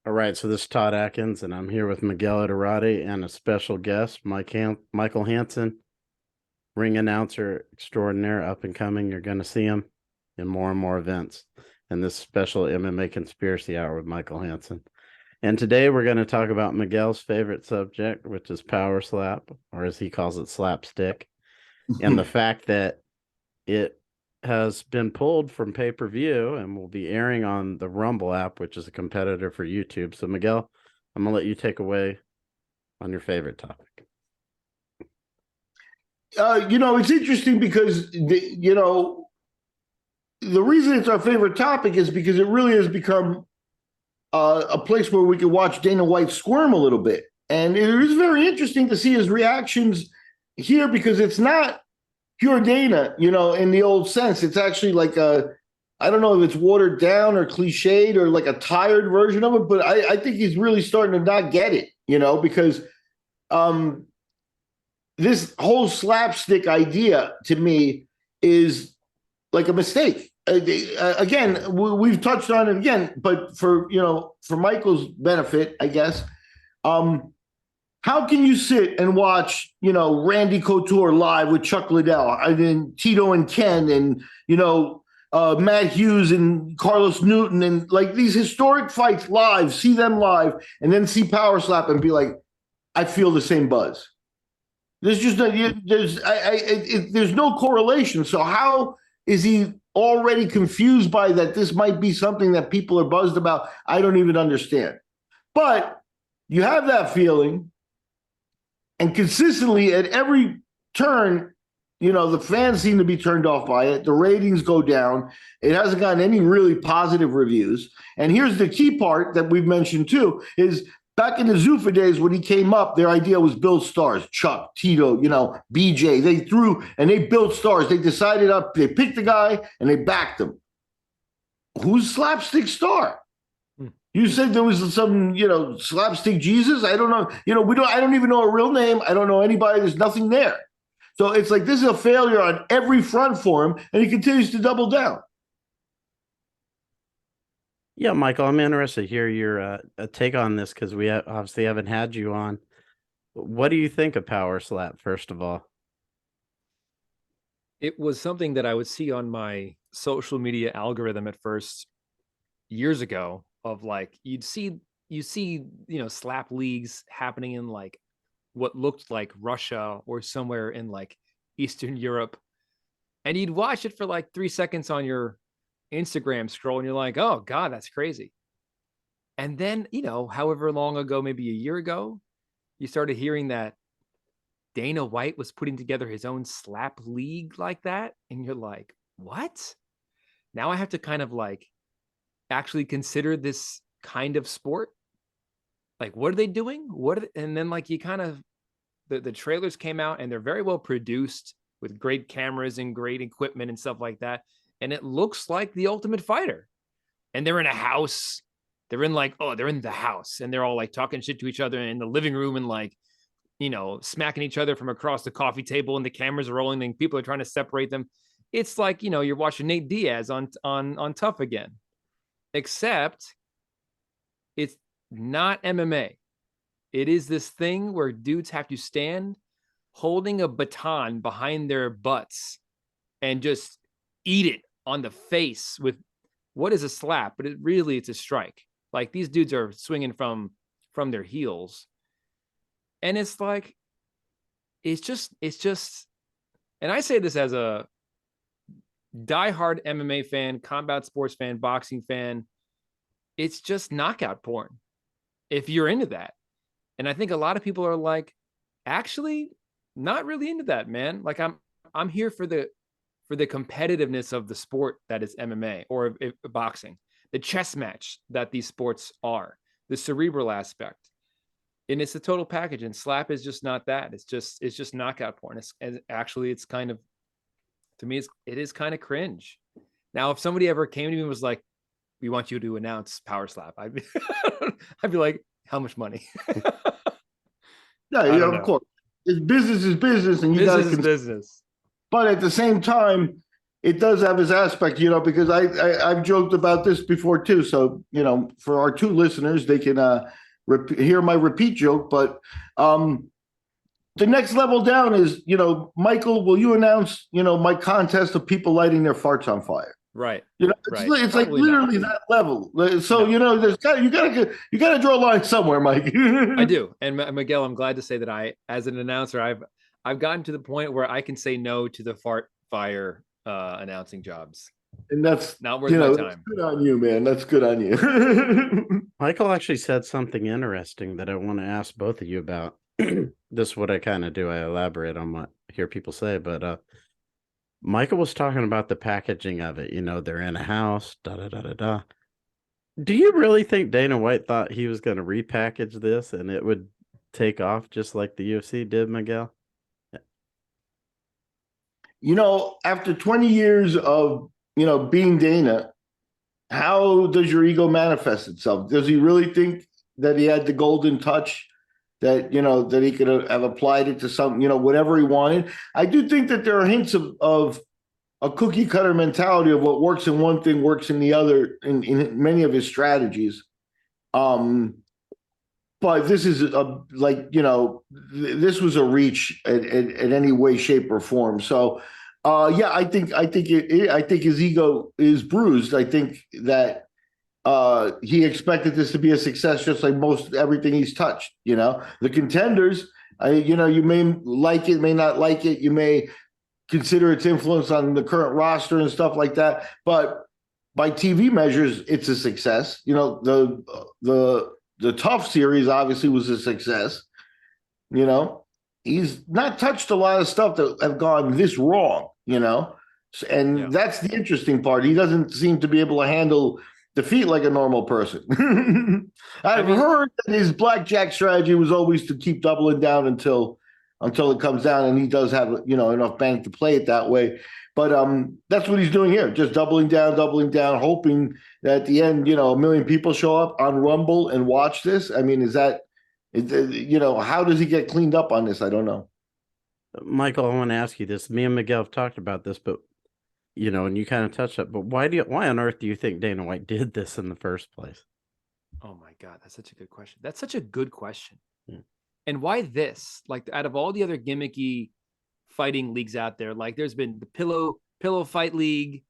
All right, so this is Todd Atkins, and I'm here with Miguel Iterati and a special guest, Michael Hansen, ring announcer extraordinaire, up and coming. You're going to see him in more and more events in this special MMA Conspiracy Hour with Michael Hansen. And today we're going to talk about Miguel's favorite subject, which is power slap, or as he calls it, slapstick, and the fact that it has been pulled from pay-per-view and will be airing on the Rumble app, which is a competitor for YouTube. So, Miguel, I'm going to let you take away on your favorite topic. It's interesting because, the reason it's our favorite topic is because it really has become a place where we can watch Dana White squirm a little bit. And it is very interesting to see his reactions here because it's not pure Dana, in the old sense. It's actually like I don't know if it's watered down or cliched or like a tired version of it, but I think he's really starting to not get it, because this whole slapstick idea to me is like a mistake. Again, we've touched on it again, but for Michael's benefit, I guess. How can you sit and watch, Randy Couture live with Chuck Liddell, and then Tito and Ken, and Matt Hughes and Carlos Newton, and like these historic fights live, see them live, and then see Powerslap and be like, I feel the same buzz. There's just there's no correlation. So how is he already confused by that? This might be something that people are buzzed about. I don't even understand. But you have that feeling, and consistently at every turn, the fans seem to be turned off by it. The ratings go down. It hasn't gotten any really positive reviews. And here's the key part that we've mentioned too: is back in the Zuffa days when he came up, their idea was build stars. Chuck, Tito, BJ. They threw and they built stars. They decided up, they picked the guy and they backed him. Who's slapstick star? You said there was some, slapstick Jesus. I don't know. I don't even know a real name. I don't know anybody. There's nothing there. So it's like this is a failure on every front for him, and he continues to double down. Yeah, Michael, I'm interested to hear your take on this because we obviously haven't had you on. What do you think of Powerslap, first of all? It was something that I would see on my social media algorithm at first years ago, of like you see slap leagues happening in like what looked like Russia or somewhere in like Eastern Europe, and you'd watch it for like 3 seconds on your Instagram scroll and you're like, oh god, that's crazy. And then however long ago, maybe a year ago, you started hearing that Dana White was putting together his own slap league like that, and you're like, what? Now I have to kind of like actually consider this kind of sport. Like, what are they doing? And then like you kind of the trailers came out and they're very well produced with great cameras and great equipment and stuff like that. And it looks like The Ultimate Fighter. And they're in a house. They're in the house and they're all like talking shit to each other in the living room and like, smacking each other from across the coffee table, and the cameras are rolling and people are trying to separate them. It's like, you're watching Nate Diaz on Tough Again. Except it's not MMA. It is this thing where dudes have to stand holding a baton behind their butts and just eat it on the face with what is a slap, but it's a strike. Like these dudes are swinging from their heels. And it's like, it's just, and I say this as a diehard MMA fan, combat sports fan, boxing fan. It's just knockout porn if you're into that. And I think a lot of people are like, actually not really into that, man. Like I'm here for the competitiveness of the sport that is MMA or boxing, the chess match that these sports are, the cerebral aspect. And it's a total package, and slap is just not that. It's just knockout porn. It's kind of, to me, it is kind of cringe. Now, if somebody ever came to me and was like, we want you to announce Powerslap, I'd be like, how much money? Yeah, of course. It's business is business, and you got to business. But at the same time, it does have its aspect, because I've joked about this before too. So, for our two listeners, they can hear my repeat joke. But the next level down is, Michael, will you announce, my contest of people lighting their farts on fire? Right. It's like Probably literally not. that level. So, No. you gotta draw a line somewhere, Mike. I do. And Miguel, I'm glad to say that as an announcer, I've gotten to the point where I can say no to the fart fire announcing jobs. And that's not worth my that's time. good on you, man. That's good on you. Michael actually said something interesting that I want to ask both of you about. This is what I kind of do. I elaborate on what I hear people say, but Michael was talking about the packaging of it. They're in a house, da da da da da. Do you really think Dana White thought he was going to repackage this and it would take off just like the UFC did, Miguel? After 20 years of, being Dana, how does your ego manifest itself? Does he really think that he had the golden touch, that, that he could have applied it to something, whatever he wanted? I do think that there are hints of a cookie cutter mentality of what works in one thing works in the other in many of his strategies. But this is this was a reach in any way, shape, or form. So, I think his ego is bruised. I think that he expected this to be a success, just like most everything he's touched. The contenders, you may like it, may not like it, you may consider its influence on the current roster and stuff like that, but by TV measures, it's a success. The Tough series obviously was a success. He's not touched a lot of stuff that have gone this wrong. And that's the interesting part. He doesn't seem to be able to handle defeat like a normal person. I've heard that his blackjack strategy was always to keep doubling down until it comes down, and he does have enough bank to play it that way. But that's what he's doing here, just doubling down, hoping that at the end, a million people show up on Rumble and watch this. I mean, how does he get cleaned up on this? I don't know. Michael, I want to ask you this. Me and Miguel have talked about this, but and you kind of touched it. But why on earth do you think Dana White did this in the first place? Oh my God, that's such a good question. That's such a good question. Yeah. And why this? Like, out of all the other gimmicky fighting leagues out there, like there's been the pillow fight league,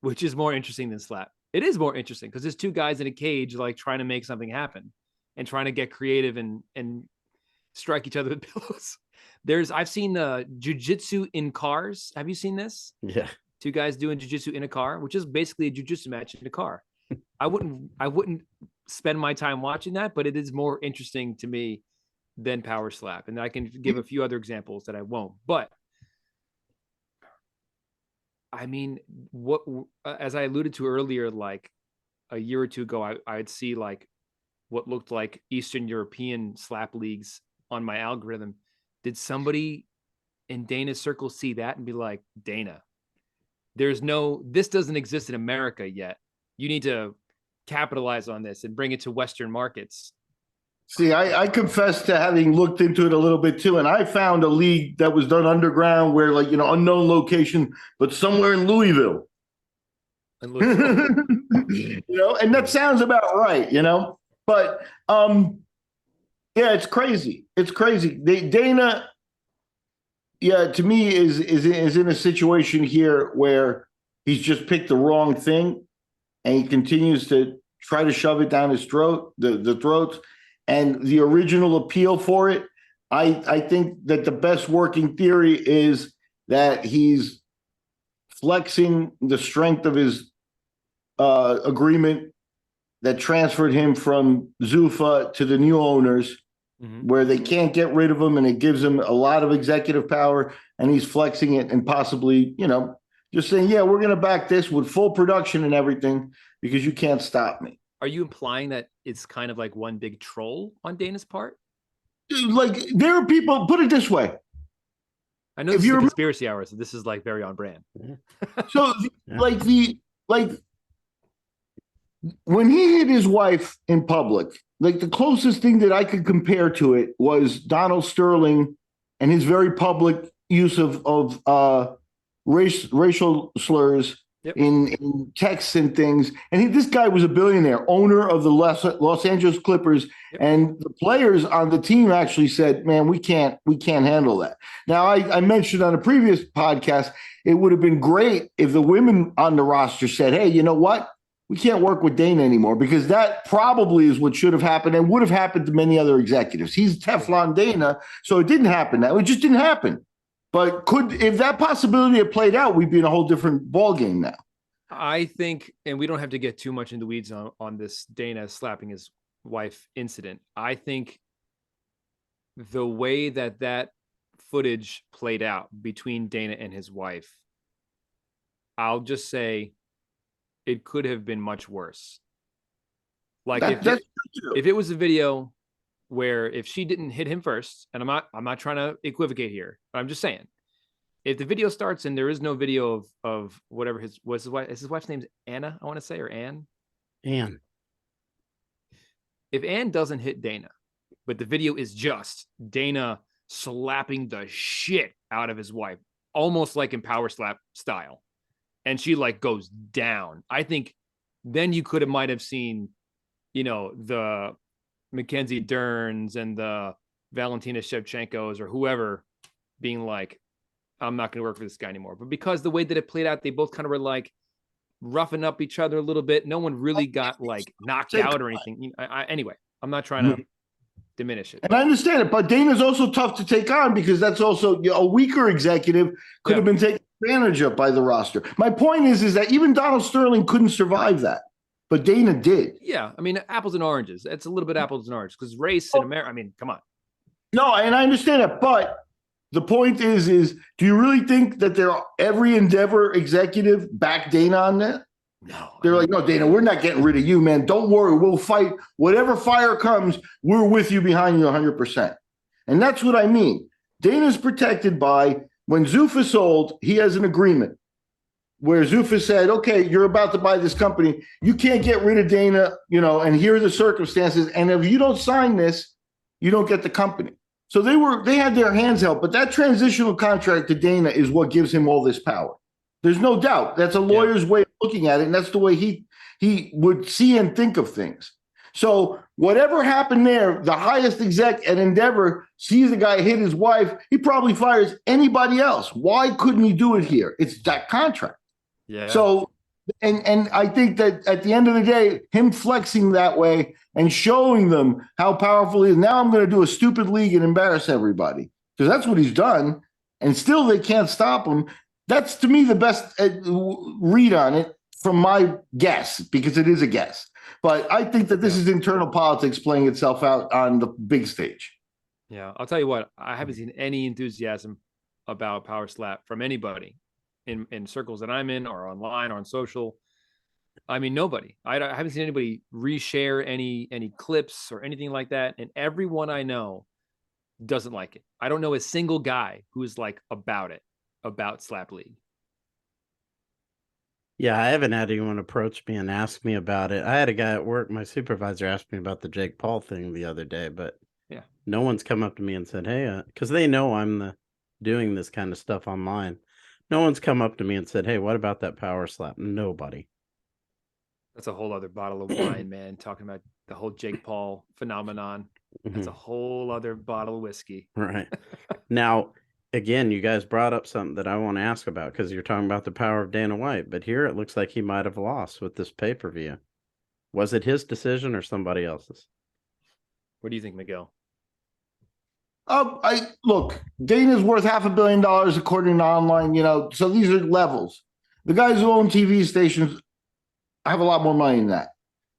which is more interesting than slap. It is more interesting because there's two guys in a cage, like trying to make something happen and trying to get creative and strike each other with pillows. I've seen jiu-jitsu in cars. Have you seen this? Yeah. Two guys doing jiu-jitsu in a car, which is basically a jiu-jitsu match in a car. I wouldn't spend my time watching that, but it is more interesting to me than Powerslap. And I can give a few other examples that I won't. But I mean, as I alluded to earlier, like a year or two ago, I'd see like what looked like Eastern European slap leagues on my algorithm. Did somebody in Dana's circle see that and be like, Dana, this doesn't exist in America yet. You need to capitalize on this and bring it to Western markets. See, I confess to having looked into it a little bit too, and I found a league that was done underground where, like, unknown location, but somewhere in Louisville. And that sounds about right, But yeah, it's crazy. It's crazy. Dana, to me, is in a situation here where he's just picked the wrong thing, and he continues to try to shove it down his throat, the throats. And the original appeal for it, I think that the best working theory is that he's flexing the strength of his agreement that transferred him from Zuffa to the new owners, where they can't get rid of him, and it gives him a lot of executive power, and he's flexing it and possibly, just saying, yeah, we're going to back this with full production and everything because you can't stop me. Are you implying that it's kind of like one big troll on Dana's part? Like, there are people, put it this way. I know this is a conspiracy hour, so this is like very on brand. So like when he hit his wife in public, like the closest thing that I could compare to it was Donald Sterling and his very public use of racial slurs Yep. in texts and things. And this guy was a billionaire, owner of the Los Angeles Clippers, Yep. and the players on the team actually said, "Man, we can't handle that." Now, I mentioned on a previous podcast, it would have been great if the women on the roster said, "Hey, you know what? We can't work with Dana anymore," because that probably is what should have happened and would have happened to many other executives. He's Teflon Dana, so it didn't happen. It just didn't happen. But if that possibility had played out, we'd be in a whole different ballgame now. I think, and we don't have to get too much into weeds on this Dana slapping his wife incident. I think the way that footage played out between Dana and his wife, I'll just say it could have been much worse. Like if it was a video where if she didn't hit him first, and I'm not trying to equivocate here, but I'm just saying, if the video starts and there is no video of whatever his wife's name's Anna, I want to say, or Anne. Anne. If Anne doesn't hit Dana, but the video is just Dana slapping the shit out of his wife, almost like in Powerslap style, and she like goes down, I think then you might have seen, the Mackenzie Derns and the Valentina Shevchenkos or whoever being like, I'm not going to work for this guy anymore. But because the way that it played out, they both kind of were like roughing up each other a little bit. No one really got like knocked out or anything. Anyway, I'm not trying to diminish it. And I understand it, but Dana's also tough to take on because that's also a weaker executive could have been taken advantage of by the roster. My point is that even Donald Sterling couldn't survive that, but Dana did. Yeah, I mean, apples and oranges. It's a little bit apples and oranges because race in America. I mean, come on. No, and I understand that, but the point is do you really think that every Endeavor executive backed Dana on that? No. They're like, no, Dana, we're not getting rid of you, man. Don't worry. We'll fight. Whatever fire comes, we're with you, behind you 100%. And that's what I mean. Dana's protected by, when Zuffa sold, he has an agreement where Zuffa said, okay, you're about to buy this company. You can't get rid of Dana, and here are the circumstances. And if you don't sign this, you don't get the company. So they had their hands held, but that transitional contract to Dana is what gives him all this power. There's no doubt. That's a lawyer's way of looking at it, and that's the way he would see and think of things. So whatever happened there, the highest exec at Endeavor sees the guy hit his wife, he probably fires anybody else. Why couldn't he do it here? It's that contract. Yeah. So and I think that at the end of the day, him flexing that way and showing them how powerful he is. Now I'm going to do a stupid league and embarrass everybody, because that's what he's done. And still they can't stop him. That's, to me, the best read on it from my guess, because it is a guess. But I think that this is internal politics playing itself out on the big stage. Yeah, I'll tell you what, I haven't seen any enthusiasm about Powerslap from anybody in circles that I'm in or online or on social. I mean, nobody. I haven't seen anybody reshare any clips or anything like that. And everyone I know doesn't like it. I don't know a single guy who's like about Slap League. Yeah, I haven't had anyone approach me and ask me about it. I had a guy at work, my supervisor, asked me about the Jake Paul thing the other day, but no one's come up to me and said, hey, because they know I'm doing this kind of stuff online. No one's come up to me and said, hey, what about that Powerslap? Nobody. That's a whole other bottle of wine, man. Talking about the whole Jake Paul phenomenon. That's a whole other bottle of whiskey. Right. Now, again, you guys brought up something that I want to ask about, because you're talking about the power of Dana White, but here it looks like he might have lost with this pay-per-view. Was it his decision or somebody else's? What do you think, Miguel? Look, Dana's worth $500 million according to online, so these are levels. The guys who own TV stations have a lot more money than that.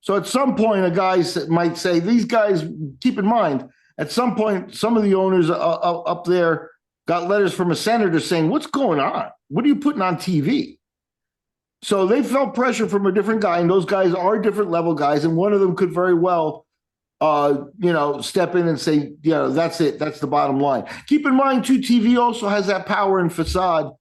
So at some point, a guy might say, these guys, keep in mind, at some point, some of the owners up there got letters from a senator saying, what's going on? What are you putting on TV? So they felt pressure from a different guy, and those guys are different level guys, and one of them could very well step in and say, that's it. That's the bottom line. Keep in mind, too, TV also has that power and facade.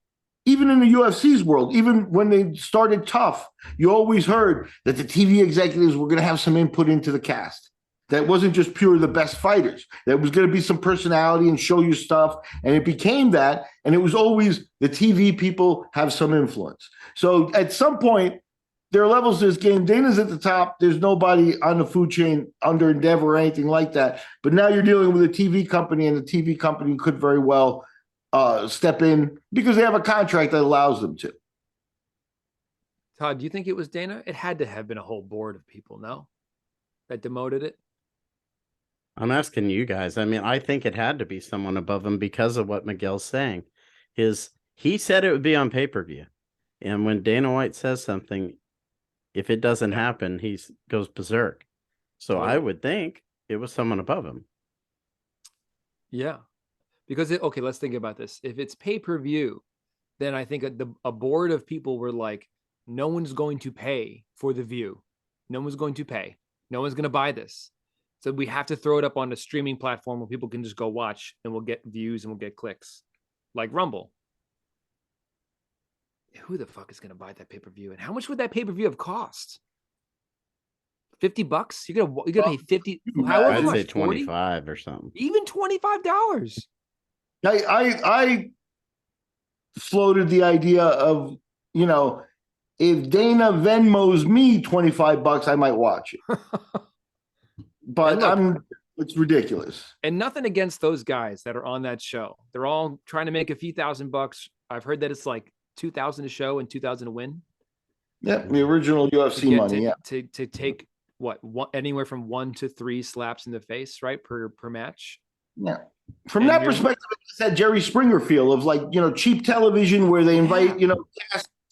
Even in the UFC's world, even when they started tough, you always heard that the TV executives were going to have some input into the cast. That wasn't just pure the best fighters. There was going to be some personality and show you stuff. And it became that. And it was always the TV people have some influence. So at some point, there are levels to this game. Dana's at the top. There's nobody on the food chain under Endeavor or anything like that. But now you're dealing with a TV company, and the TV company could very well step in because they have a contract that allows them to. Todd, do you think it was Dana? It had to have been a whole board of people, no? That demoted it? I'm asking you guys. I mean, I think it had to be someone above him because of what Miguel's saying. He said it would be on pay-per-view. And when Dana White says something, if it doesn't happen, he goes berserk. So I would think it was someone above him. Yeah. Because, okay, let's think about this. If it's pay-per-view, then I think a board of people were like, no one's going to pay for the view. No one's going to pay. No one's going to buy this. So we have to throw it up on a streaming platform where people can just go watch, and we'll get views and we'll get clicks, like Rumble. Who the fuck is going to buy that pay-per-view? And how much would that pay-per-view have cost? $50? You're gonna pay 50. I'd say 25 or something. Even $25. I floated the idea of, if Dana Venmos me $25, I might watch it. But it's ridiculous. And nothing against those guys that are on that show. They're all trying to make a few $1,000. I've heard that it's like $2,000 a show and $2,000 a win. Yeah, the original UFC money. To take anywhere from 1 to 3 slaps in the face, right, per match. Yeah. From that perspective, it's that Jerry Springer feel of like, cheap television where they invite,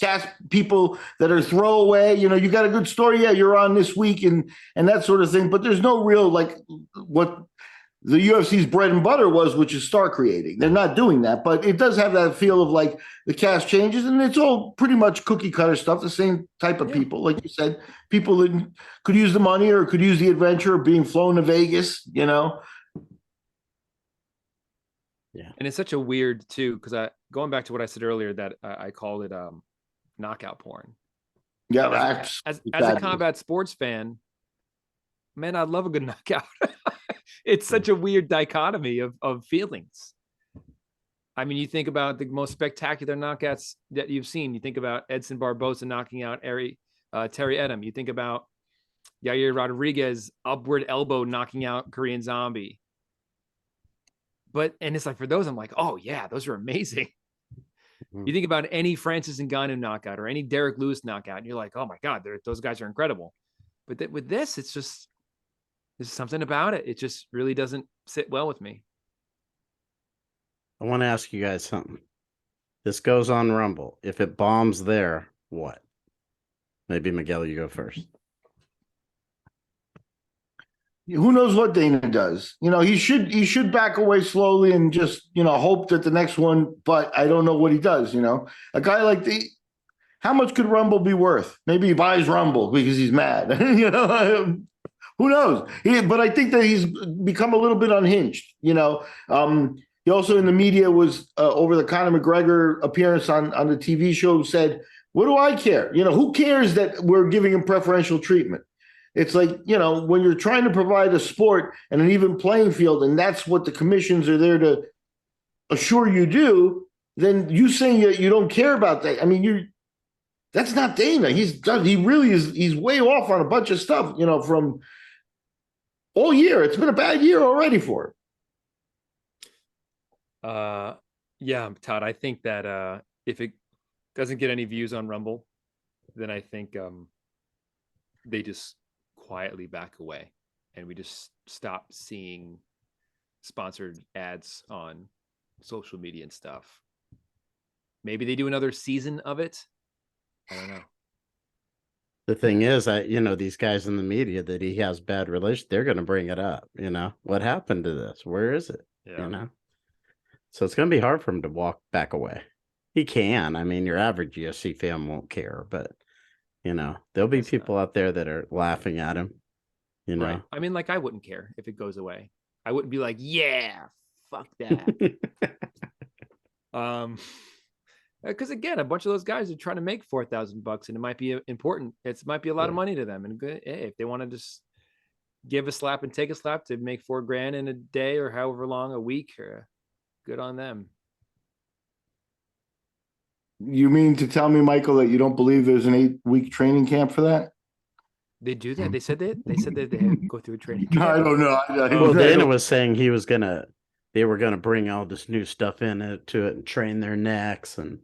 cast people that are throwaway. You got a good story. Yeah, you're on this week and that sort of thing. But there's no real, like, what the UFC's bread and butter was, which is star creating. They're not doing that. But it does have that feel of like the cast changes. And it's all pretty much cookie cutter stuff, the same type of people. Like you said, people that could use the money or could use the adventure of being flown to Vegas, Yeah. And it's such a weird, too, because going back to what I said earlier, that I called it knockout porn. Yeah, as a combat sports fan, man, I'd love a good knockout. It's such a weird dichotomy of feelings. I mean, you think about the most spectacular knockouts that you've seen. You think about Edson Barboza knocking out Terry Edom. You think about Yair Rodriguez upward elbow knocking out Korean Zombie. And it's like, for those, I'm like, oh yeah, those are amazing. You think about any Francis Ngannou knockout or any Derek Lewis knockout, and you're like, oh my God, those guys are incredible. But with this, it's just, there's something about it. It just really doesn't sit well with me. I want to ask you guys something. This goes on Rumble. If it bombs there, what? Maybe Miguel, you go first. Who knows what Dana does? He should back away slowly and just, hope that the next one, but I don't know what he does, A guy like how much could Rumble be worth? Maybe he buys Rumble because he's mad. Who knows? But I think that he's become a little bit unhinged, He also in the media was over the Conor McGregor appearance on the TV show said, what do I care? Who cares that we're giving him preferential treatment? It's like, when you're trying to provide a sport and an even playing field, and that's what the commissions are there to assure you do, then you saying that you don't care about that. I mean, that's not Dana. He's way off on a bunch of stuff, from all year. It's been a bad year already for him. Yeah, Todd, I think that if it doesn't get any views on Rumble, then I think they just quietly back away and we just stop seeing sponsored ads on social media and stuff. Maybe they do another season of it. I don't know. The thing is, these guys in the media that he has bad relations, they're going to bring it up. What happened to this? Where is it? Yeah. So it's going to be hard for him to walk back away. He can. I mean, your average UFC fan won't care, but there'll be people out there that are laughing at him. Right. I mean, like, I wouldn't care if it goes away. I wouldn't be like, yeah, fuck that. Because again, a bunch of those guys are trying to make $4,000, and it might be important. It might be a lot of money to them. And hey, if they want to just give a slap and take a slap to make $4,000 in a day or however long, a week, or good on them. You mean to tell me, Michael, that you don't believe there's an 8-week training camp for that? They do that. They said that they go through a training No, camp. I don't know. Well, Dana don't- was saying they were gonna bring all this new stuff into it and train their necks and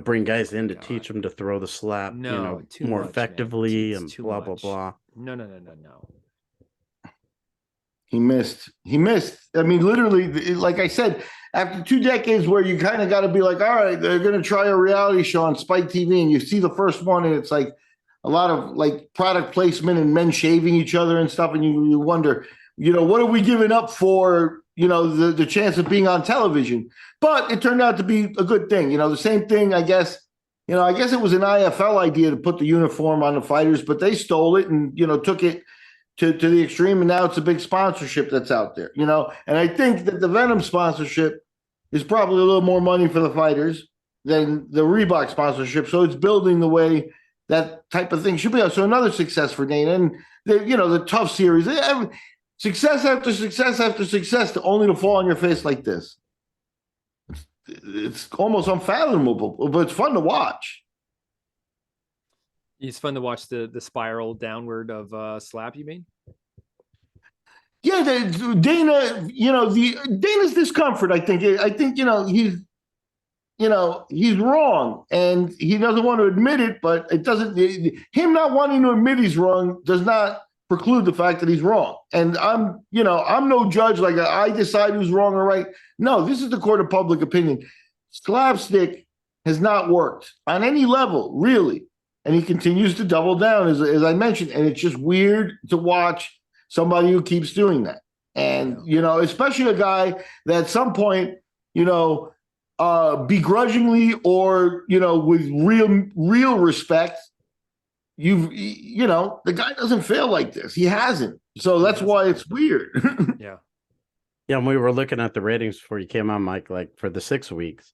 bring guys in to God. teach them to throw the slap, No, too more much, man. effectively It's and too blah blah much. blah. No. He missed. I mean, literally, like I said, after 2 decades where you kind of got to be like, all right, they're going to try a reality show on Spike TV, and you see the first one, and it's like a lot of like product placement and men shaving each other and stuff, and you wonder, what are we giving up for, the chance of being on television? But it turned out to be a good thing. The same thing, I guess. I guess it was an IFL idea to put the uniform on the fighters, but they stole it and took it to the extreme, and now it's a big sponsorship that's out there, and I think that the Venom sponsorship is probably a little more money for the fighters than the Reebok sponsorship, so it's building the way that type of thing should be. So another success for Dana, and the tough series, success after success after success, only to fall on your face like this. It's almost unfathomable, but it's fun to watch. It's fun to watch the spiral downward of slap, you mean? Yeah, Dana, Dana's discomfort. I think he's wrong, and he doesn't want to admit it. But it doesn't. Him not wanting to admit he's wrong does not preclude the fact that he's wrong. And I'm no judge. Like I decide who's wrong or right. No, this is the court of public opinion. Slapstick has not worked on any level, really. And he continues to double down, as I mentioned. And it's just weird to watch somebody who keeps doing that. And, especially a guy that at some point, begrudgingly or, with real respect, the guy doesn't fail like this. He hasn't. So that's why it's weird. Yeah. Yeah, and we were looking at the ratings before you came on, Mike, like for the 6 weeks.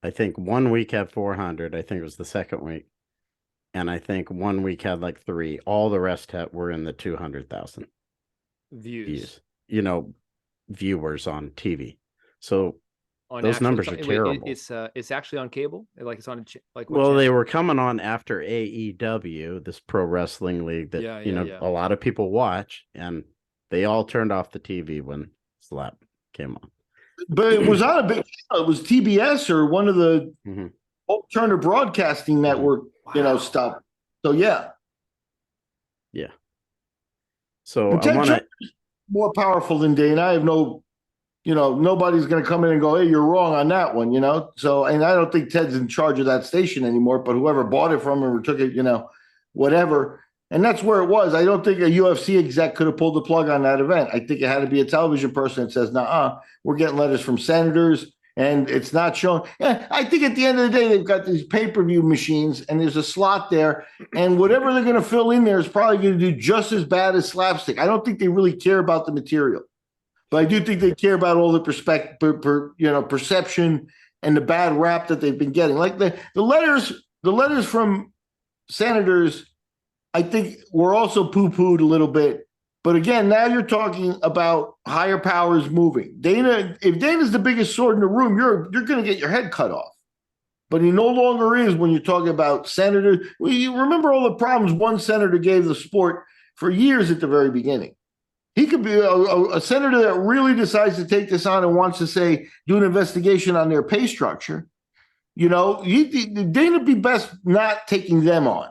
I think 1 week had 400. I think it was the second week. And I think 1 week had like 3. All the rest were in the 200,000 Views. Viewers on TV. So On those actual numbers are terrible. It's actually on cable. Like it's on like. What Well, they channel? were coming on after AEW, this pro wrestling league that Yeah. a lot of people watch, and they all turned off the TV when Slap came on. But it was on a big channel. It was TBS or one of the Turner Broadcasting Network, stuff. So yeah. So I want to more powerful than Dana. I have nobody's going to come in and go, hey, you're wrong on that one, So, and I don't think Ted's in charge of that station anymore, but whoever bought it from him or took it, whatever. And that's where it was. I don't think a UFC exec could have pulled the plug on that event. I think it had to be a television person that says, we're getting letters from senators and it's not shown. Yeah, I think at the end of the day, they've got these pay-per-view machines and there's a slot there, and whatever they're going to fill in there is probably going to do just as bad as slapstick. I don't think they really care about the material, but I do think they care about all the perception and the bad rap that they've been getting. Like the letters from senators, I think were also poo-pooed a little bit. But again, now you're talking about higher powers moving. If Dana's the biggest sword in the room, you're going to get your head cut off. But he no longer is when you're talking about senators. Well, you remember all the problems one senator gave the sport for years at the very beginning. He could be a senator that really decides to take this on and wants to do an investigation on their pay structure. Dana'd be best not taking them on.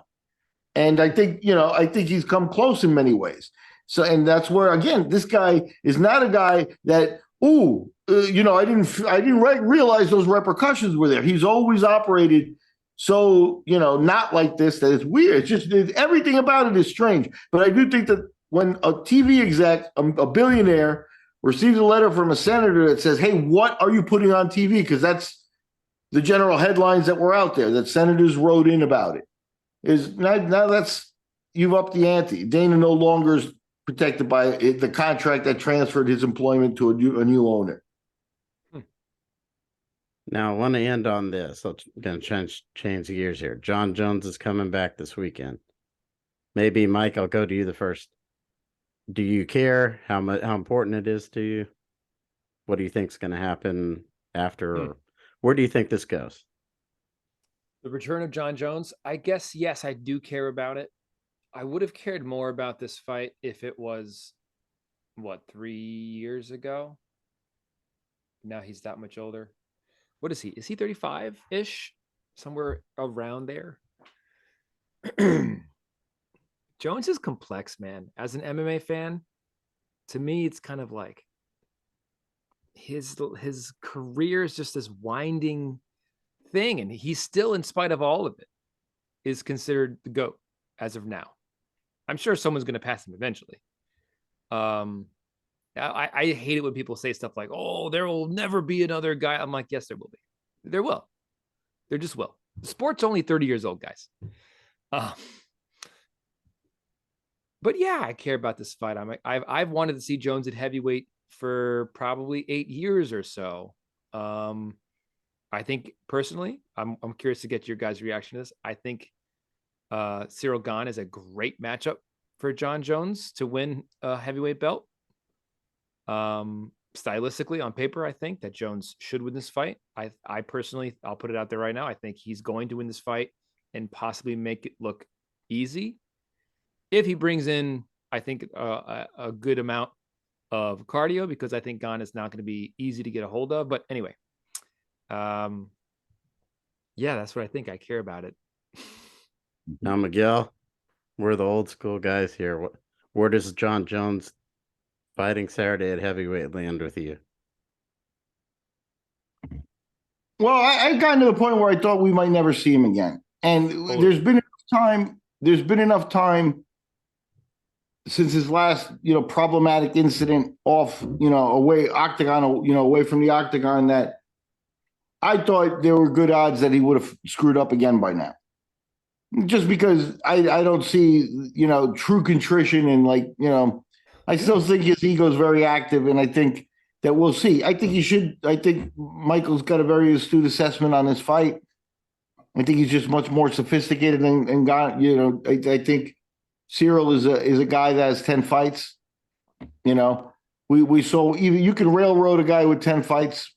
And I think he's come close in many ways. So, and that's where, again, this guy is not a guy that, I didn't realize those repercussions were there. He's always operated so, not like this, that it's weird. It's just everything about it is strange. But I do think that when a TV exec, a billionaire, receives a letter from a senator that says, hey, what are you putting on TV? Because that's the general headlines that were out there that senators wrote in about it. Is now that's you've upped the ante. Dana no longer is protected by the contract that transferred his employment to a new owner. Now I want to end on this. I'm going to change gears here. John Jones is coming back this weekend. Maybe Mike, I'll go to you the first. Do you care how much, how important it is to you? What do you think's going to happen after? Hmm. Or where do you think this goes? The return of John Jones. I guess, yes, I do care about it. I would have cared more about this fight if it was, what, 3 years ago? Now he's that much older. What is he? Is he 35-ish? Somewhere around there. Jones is complex, man. As an MMA fan, to me, it's kind of like his career is just this winding thing, and he's still, in spite of all of it, is considered the GOAT as of now. I'm sure someone's going to pass him eventually. I hate it when people say stuff like, "Oh, there will never be another guy." I'm like, yes, there will be. There will. There just will. The sport's only 30 years old, guys. But yeah, I care about this fight. I've wanted to see Jones at heavyweight for probably 8 years or so. I think personally, I'm curious to get your guys' reaction to this. I think Cyril Gane is a great matchup for John Jones to win a heavyweight belt. Stylistically, on paper, I think that Jones should win this fight. I personally, I'll put it out there right now. I think he's going to win this fight and possibly make it look easy if he brings in, I think, a good amount of cardio, because I think Gane is not going to be easy to get a hold of. But anyway, yeah, that's what I think. I care about it. Now, Miguel, we're the old school guys here. Where does John Jones fighting Saturday at heavyweight land with you? Well, I got to the point where I thought we might never see him again. And Totally. there's been enough time since his last, problematic incident off, away octagon, away from the octagon, that I thought there were good odds that he would have screwed up again by now. Just because I don't see, true contrition and I still think his ego is very active, and I think that we'll see. I think Michael's got a very astute assessment on this fight. I think he's just much more sophisticated and got, I think Cyril is a guy that has 10 fights. We saw, even you can railroad a guy with 10 fights,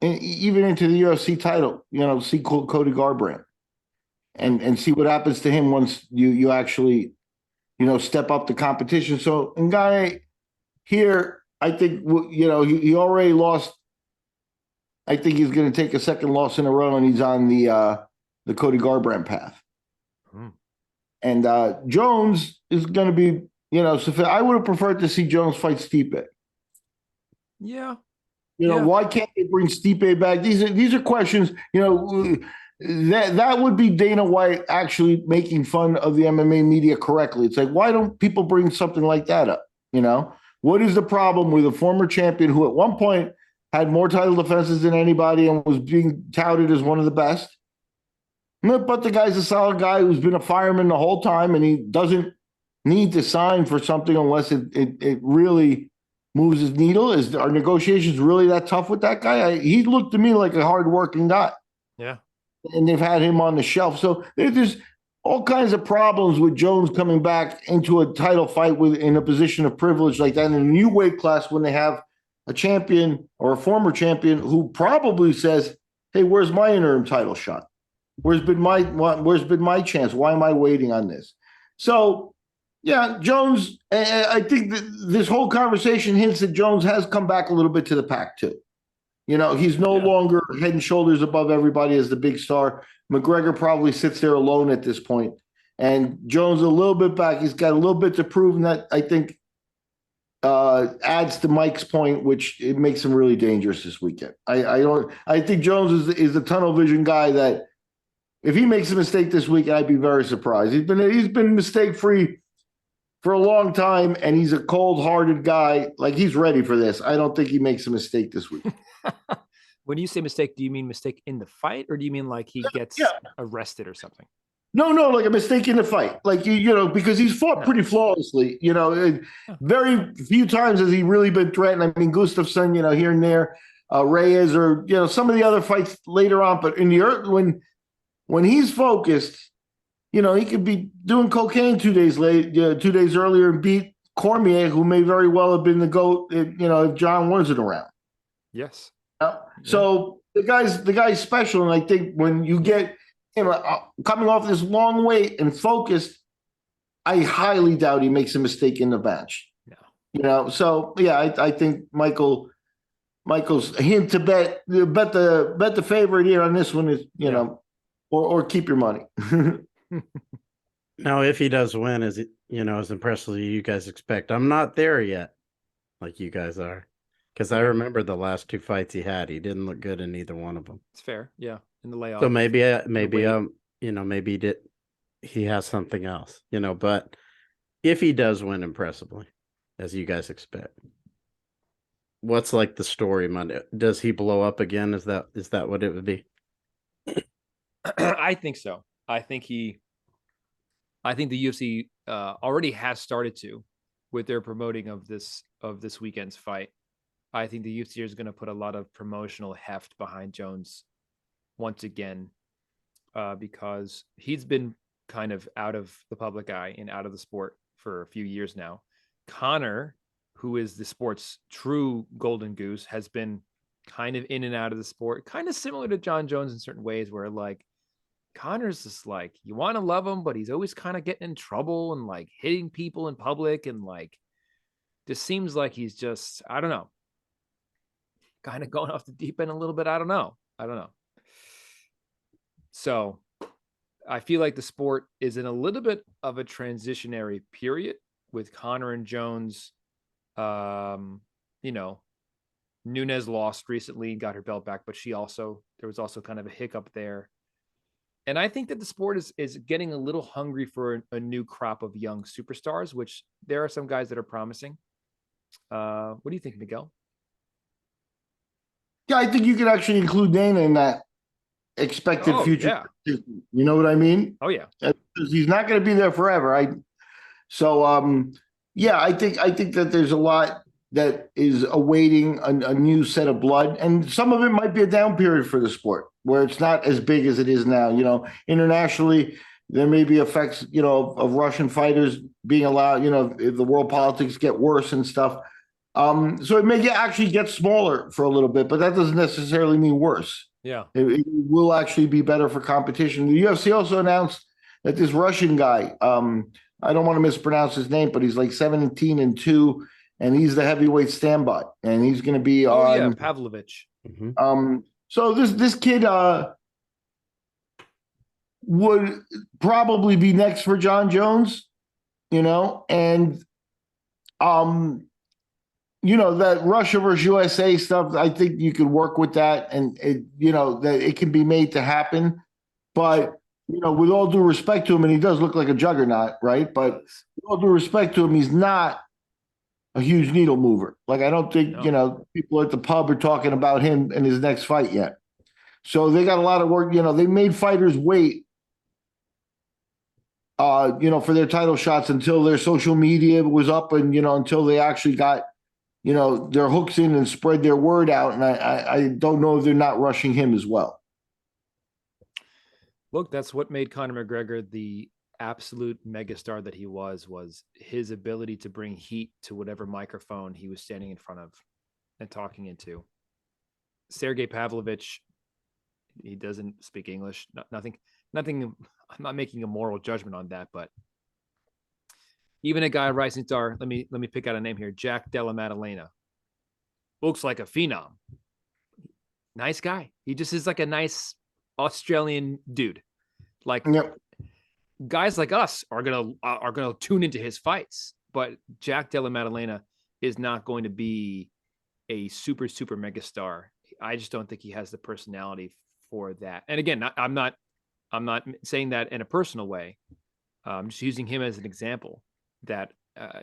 even into the UFC title. See Cody Garbrandt, and see what happens to him once you actually, step up the competition. So, and guy here, I think, he already lost. I think he's going to take a second loss in a row, and he's on the Cody Garbrandt path. And Jones is going to be, I would have preferred to see Jones fight Stipe. Yeah. Why can't they bring Stipe back? These are questions, that would be Dana White actually making fun of the MMA media correctly. It's like, why don't people bring something like that up? What is the problem with a former champion who at one point had more title defenses than anybody and was being touted as one of the best? But the guy's a solid guy who's been a fireman the whole time, and he doesn't need to sign for something unless it really moves his needle. Are negotiations really that tough with that guy? He looked to me like a hardworking guy. Yeah. And they've had him on the shelf. So there's all kinds of problems with Jones coming back into a title fight in a position of privilege like that in a new weight class, when they have a champion or a former champion who probably says, hey, where's my interim title shot? Where's been my chance? Why am I waiting on this? So, yeah, Jones, I think that this whole conversation hints that Jones has come back a little bit to the pack too. He's no longer head and shoulders above everybody as the big star. McGregor probably sits there alone at this point. And Jones a little bit back. He's got a little bit to prove, and that, I think, adds to Mike's point, which it makes him really dangerous this weekend. I think Jones is a tunnel vision guy that if he makes a mistake this week, I'd be very surprised. He's been mistake free for a long time, and he's a cold-hearted guy. Like, he's ready for this. I don't think he makes a mistake this week. When you say mistake, do you mean mistake in the fight, or do you mean like he gets arrested or something? No, like a mistake in the fight. Like, because he's fought pretty flawlessly. Very few times has he really been threatened. I mean, Gustafsson, here and there, Reyes, or, some of the other fights later on. But in the when he's focused, he could be doing cocaine 2 days earlier and beat Cormier, who may very well have been the GOAT, if John wasn't around. Yes. So the guy's special, and I think when you get him coming off this long wait and focused, I highly doubt he makes a mistake in the match. No. So yeah, I think Michael's hint to bet the favorite here on this one is or keep your money. Now, if he does win, is it as impressive as you guys expect? I'm not there yet, like you guys are, because I remember the last two fights he had. He didn't look good in either one of them. It's fair, yeah. In the layoff. So maybe he has something else, But if he does win impressively, as you guys expect, what's like the story Monday? Does he blow up again? Is that what it would be? I think so. I think the UFC already has started to with their promoting of this weekend's fight. I think the UFC is going to put a lot of promotional heft behind Jones once again, because he's been kind of out of the public eye and out of the sport for a few years now. Conor, who is the sport's true golden goose, has been kind of in and out of the sport, kind of similar to John Jones in certain ways, where like Conor's just like, you want to love him, but he's always kind of getting in trouble and like hitting people in public, and like just seems like he's just, I don't know, kind of going off the deep end a little bit. I don't know. So I feel like the sport is in a little bit of a transitionary period with Conor and Jones. Nunes lost recently, got her belt back, but there was also kind of a hiccup there. And I think that the sport is getting a little hungry for a new crop of young superstars, which there are some guys that are promising. What do you think, Miguel? Yeah, I think you could actually include Dana in that expected future. Yeah. You know what I mean? Oh yeah. He's not going to be there forever. I think that there's a lot that is awaiting a new set of blood, and some of it might be a down period for the sport where it's not as big as it is now. Internationally, there may be effects, of Russian fighters being allowed, if the world politics get worse and stuff. So it may actually get smaller for a little bit, but that doesn't necessarily mean worse. Yeah. It will actually be better for competition. The UFC also announced that this Russian guy, I don't want to mispronounce his name, but he's like 17-2, and he's the heavyweight standby, and he's going to be on Pavlovich. Mm-hmm. So this kid would probably be next for John Jones, and that Russia versus USA stuff, I think you could work with that, and that it can be made to happen. But with all due respect to him, and he does look like a juggernaut, right? But with all due respect to him, he's not a huge needle mover. Like, I don't think people at the pub are talking about him in his next fight yet. So they got a lot of work. They made fighters wait, for their title shots until their social media was up, and until they actually got their hooks in and spread their word out. And I don't know if they're not rushing him as well. Look, that's what made Conor McGregor the absolute megastar that he was his ability to bring heat to whatever microphone he was standing in front of and talking into. Sergey Pavlovich, he doesn't speak English. Nothing. I'm not making a moral judgment on that, but even a guy rising star, let me pick out a name here, Jack Della Maddalena. Looks like a phenom. Nice guy. He just is like a nice Australian dude. Like, guys like us are gonna tune into his fights, but Jack Della Maddalena is not going to be a super megastar. I just don't think he has the personality for that. And again, I'm not saying that in a personal way. I'm just using him as an example that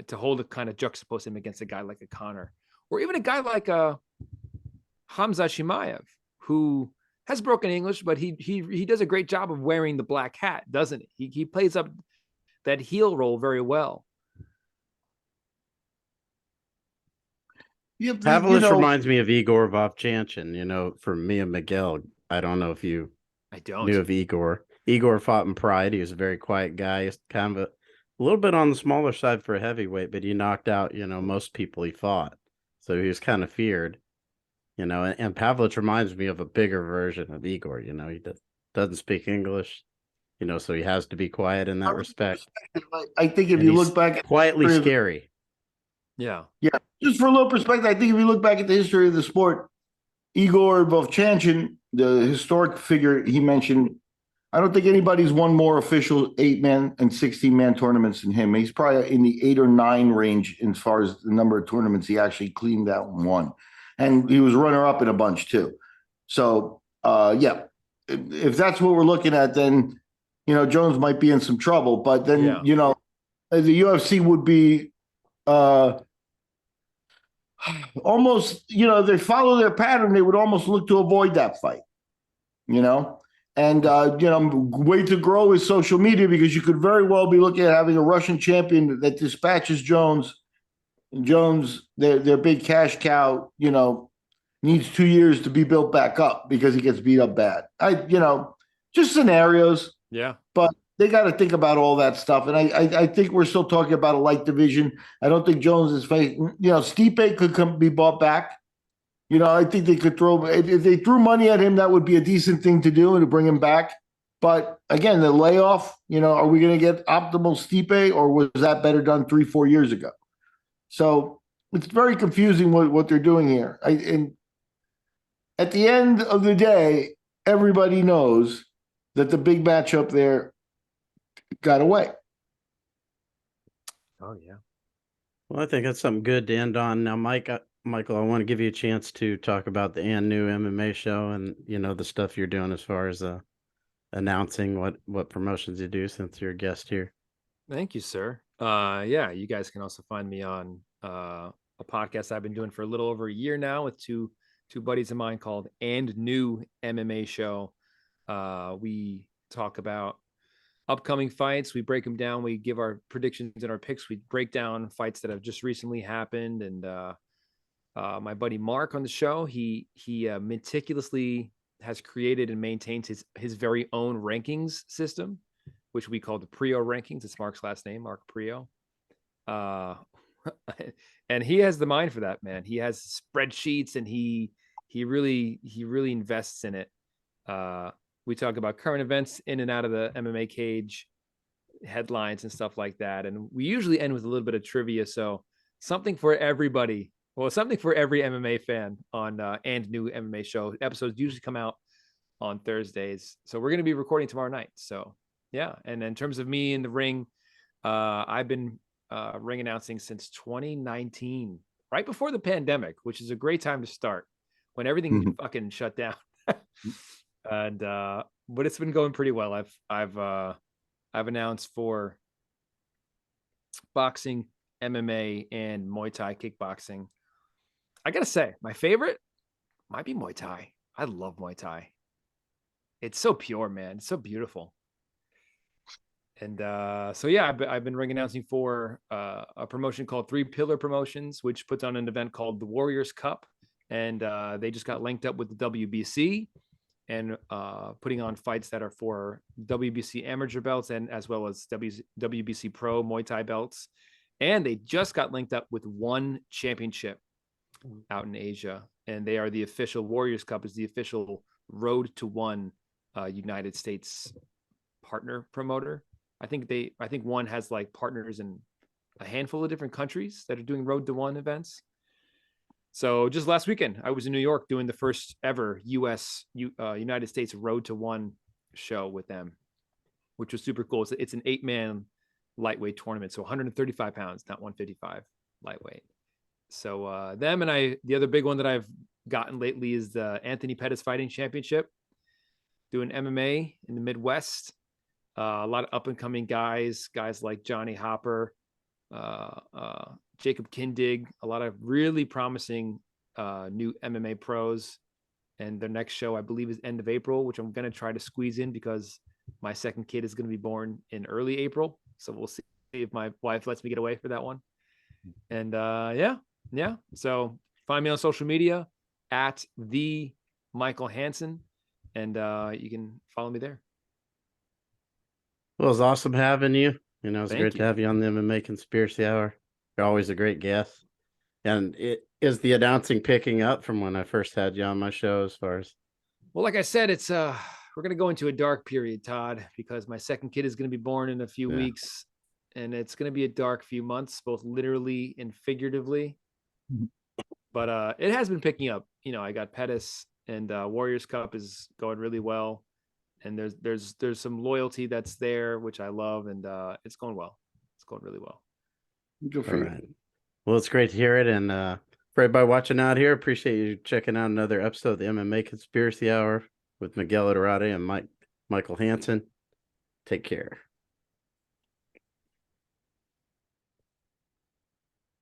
to hold a kind of juxtapose him against a guy like a Conor, or even a guy like Hamza Chimaev, who has broken English, but he does a great job of wearing the black hat, doesn't he? He plays up that heel role very well. Yeah, Pavlovich reminds me of Igor Vovchanchin, from me and Miguel. I don't know if you I don't knew of Igor. Igor fought in Pride. He was a very quiet guy. He's kind of A little bit on the smaller side for a heavyweight, but he knocked out, most people he fought. So he was kind of feared, and Pavlich reminds me of a bigger version of Igor. He doesn't speak English, so he has to be quiet in that respect. I think if And you he's look back at quietly the history of the- scary. Yeah. yeah, just for a little perspective, I think if you look back at the history of the sport, Igor Vovchanchin, the historic figure he mentioned, I don't think anybody's won more official 8-man and 16-man tournaments than him. He's probably in the 8 or 9 range as far as the number of tournaments he actually cleaned out and won. And he was runner-up in a bunch too. So, yeah, if that's what we're looking at, then, Jones might be in some trouble. But then, Yeah. the UFC would be almost, if they follow their pattern, they would almost look to avoid that fight, And, way to grow is social media, because you could very well be looking at having a Russian champion that dispatches Jones. Jones, their big cash cow, needs 2 years to be built back up because he gets beat up bad. Just scenarios. Yeah. But they got to think about all that stuff. And I think we're still talking about a light division. I don't think Jones is facing, Stipe could be bought back. I think they could throw, if they threw money at him, that would be a decent thing to do and to bring him back. But again, the layoff, are we going to get optimal Stipe, or was that better done 3-4 years ago? So it's very confusing what they're doing here. And at the end of the day, everybody knows that the big match up there got away. Oh yeah. Well, I think that's something good to end on. Now, Michael, I want to give you a chance to talk about the new MMA show and, the stuff you're doing as far as announcing what promotions you do, since you're a guest here. Thank you, sir. Yeah, you guys can also find me on a podcast I've been doing for a little over a year now with two buddies of mine called And New MMA Show. We talk about upcoming fights. We break them down. We give our predictions and our picks. We break down fights that have just recently happened. And my buddy Mark on the show, he meticulously has created and maintains his very own rankings system, which we call the Prio rankings. It's Mark's last name, Mark Prio. And he has the mind for that, man. He has spreadsheets, and he really invests in it. We talk about current events in and out of the MMA cage, headlines and stuff like that. And we usually end with a little bit of trivia. So something for everybody. Well, something for every MMA fan on And New MMA Show. Episodes usually come out on Thursdays. So we're going to be recording tomorrow night. So yeah. And in terms of me in the ring, I've been ring announcing since 2019, right before the pandemic, which is a great time to start when everything fucking shut down. And but it's been going pretty well. I've announced for boxing, MMA, and Muay Thai kickboxing. I gotta say, my favorite might be Muay Thai. I love Muay Thai. It's so pure, man. It's so beautiful. And so yeah, I've been ring announcing for a promotion called Three Pillar Promotions, which puts on an event called the Warriors Cup, and they just got linked up with the WBC and putting on fights that are for WBC amateur belts and as well as WBC Pro Muay Thai belts. And they just got linked up with one championship out in Asia, and they are the official Warriors Cup is the official Road to One United States partner promoter. I think one has like partners in a handful of different countries that are doing Road to One events. So just last weekend, I was in New York doing the first ever United States Road to One show with them, which was super cool. It's an 8-man lightweight tournament, so 135 pounds, not 155 lightweight. So them and the other big one that I've gotten lately is the Anthony Pettis Fighting Championship, doing MMA in the Midwest. A lot of up and coming guys like Johnny Hopper, Jacob Kindig, a lot of really promising new MMA pros. And their next show, I believe, is end of April, which I'm going to try to squeeze in because my second kid is going to be born in early April. So we'll see if my wife lets me get away for that one. And yeah. So find me on social media at the Michael Hansen, and you can follow me there. Well, it was awesome having you. You know, it's Thank great you. to have you on the MMA Conspiracy Hour. You're always a great guest. And is the announcing picking up from when I first had you on my show as far as? Well, like I said, it's we're gonna go into a dark period, Todd, because my second kid is gonna be born in a few Yeah. weeks, and it's gonna be a dark few months, both literally and figuratively. But it has been picking up. You know, I got Pettis, and Warriors Cup is going really well, and there's some loyalty that's there, which I love, and it's going well. It's going really well. Good for All you. right. Well, it's great to hear it. And for everybody watching out here, appreciate you checking out another episode of the MMA Conspiracy Hour with Miguel Iturrate and Michael Hansen. Take care.